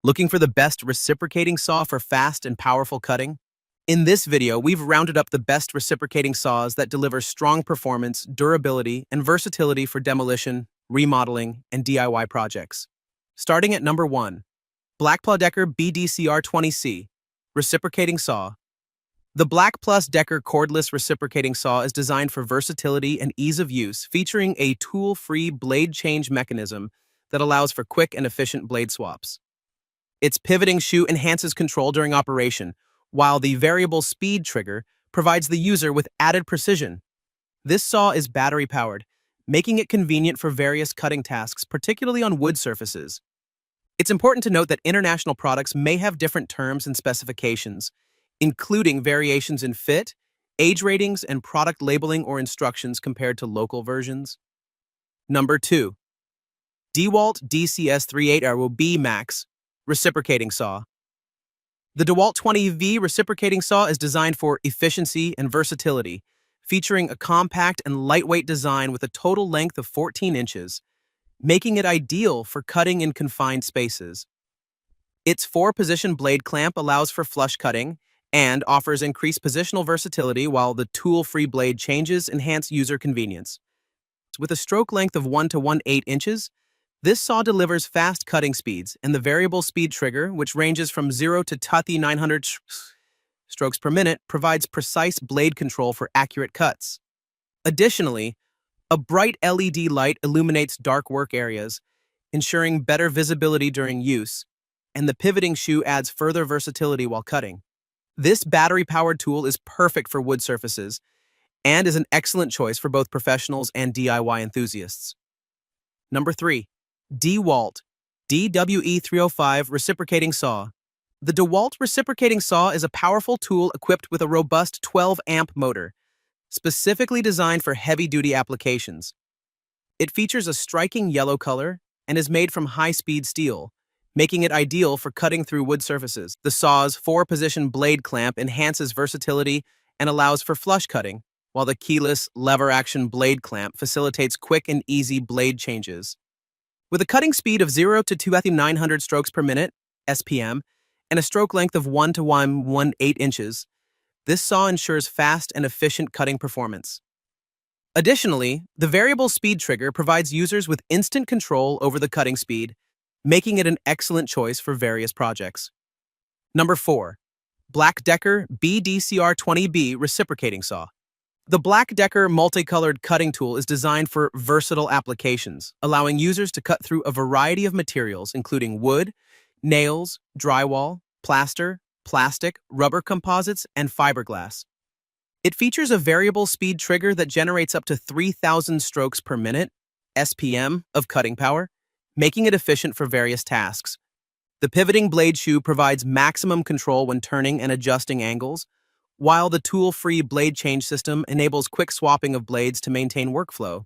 Looking for the best reciprocating saw for fast and powerful cutting? In this video, we've rounded up the best reciprocating saws that deliver strong performance, durability, and versatility for demolition, remodeling, and DIY projects. Starting at number 1, BLACK+DECKER BDCR20C Reciprocating Saw. The BLACK+DECKER cordless reciprocating saw is designed for versatility and ease of use, featuring a tool-free blade change mechanism that allows for quick and efficient blade swaps. Its pivoting shoe enhances control during operation, while the variable speed trigger provides the user with added precision. This saw is battery-powered, making it convenient for various cutting tasks, particularly on wood surfaces. It's important to note that international products may have different terms and specifications, including variations in fit, age ratings, and product labeling or instructions compared to local versions. Number 2. DEWALT DCS38ROB Max Reciprocating Saw. The DEWALT 20V reciprocating saw is designed for efficiency and versatility, featuring a compact and lightweight design with a total length of 14 inches, making it ideal for cutting in confined spaces. Its 4-position blade clamp allows for flush cutting and offers increased positional versatility, while the tool-free blade changes enhance user convenience. With a stroke length of 1 to 1/8 inches, this saw delivers fast cutting speeds, and the variable speed trigger, which ranges from 0 to 900 strokes per minute, provides precise blade control for accurate cuts. Additionally, a bright LED light illuminates dark work areas, ensuring better visibility during use, and the pivoting shoe adds further versatility while cutting. This battery-powered tool is perfect for wood surfaces and is an excellent choice for both professionals and DIY enthusiasts. Number 3. DEWALT DWE305 Reciprocating Saw. The DEWALT reciprocating saw is a powerful tool equipped with a robust 12-amp motor, specifically designed for heavy-duty applications. It features a striking yellow color and is made from high-speed steel, making it ideal for cutting through wood surfaces. The saw's 4-position blade clamp enhances versatility and allows for flush cutting, while the keyless lever-action blade clamp facilitates quick and easy blade changes. With a cutting speed of 0 to 900 strokes per minute, SPM, and a stroke length of 1 to 1/8 inches, this saw ensures fast and efficient cutting performance. Additionally, the variable speed trigger provides users with instant control over the cutting speed, making it an excellent choice for various projects. Number 4. BLACK+DECKER BDCR20B Reciprocating Saw. The BLACK+DECKER multicolored cutting tool is designed for versatile applications, allowing users to cut through a variety of materials, including wood, nails, drywall, plaster, plastic, rubber composites, and fiberglass. It features a variable speed trigger that generates up to 3,000 strokes per minute, SPM, of cutting power, making it efficient for various tasks. The pivoting blade shoe provides maximum control when turning and adjusting angles, while the tool-free blade change system enables quick swapping of blades to maintain workflow.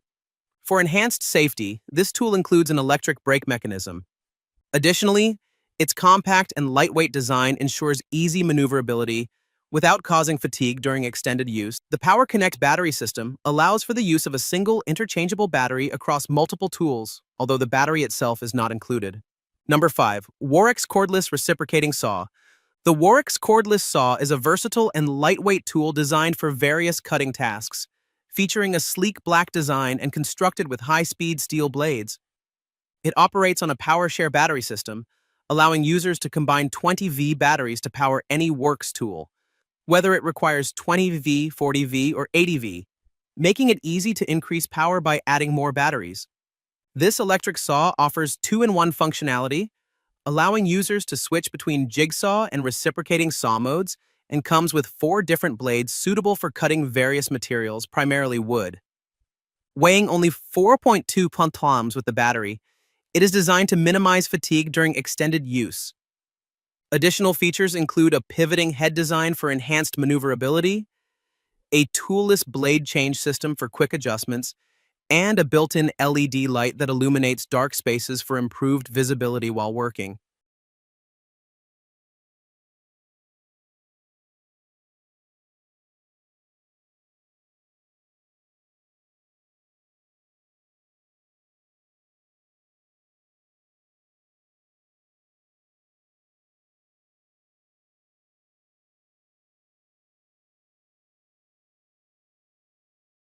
For enhanced safety, this tool includes an electric brake mechanism. Additionally, its compact and lightweight design ensures easy maneuverability without causing fatigue during extended use. The Power Connect battery system allows for the use of a single interchangeable battery across multiple tools, although the battery itself is not included. Number 5. WORX Cordless Reciprocating Saw. The WORX cordless saw is a versatile and lightweight tool designed for various cutting tasks, featuring a sleek black design and constructed with high-speed steel blades. It operates on a PowerShare battery system, allowing users to combine 20V batteries to power any WORX tool, whether it requires 20V, 40V, or 80V, making it easy to increase power by adding more batteries. This electric saw offers 2-in-1 functionality, allowing users to switch between jigsaw and reciprocating saw modes, and comes with 4 different blades suitable for cutting various materials, primarily wood. Weighing only 4.2 pounds with the battery, it is designed to minimize fatigue during extended use. Additional features include a pivoting head design for enhanced maneuverability, a toolless blade change system for quick adjustments, and a built-in LED light that illuminates dark spaces for improved visibility while working.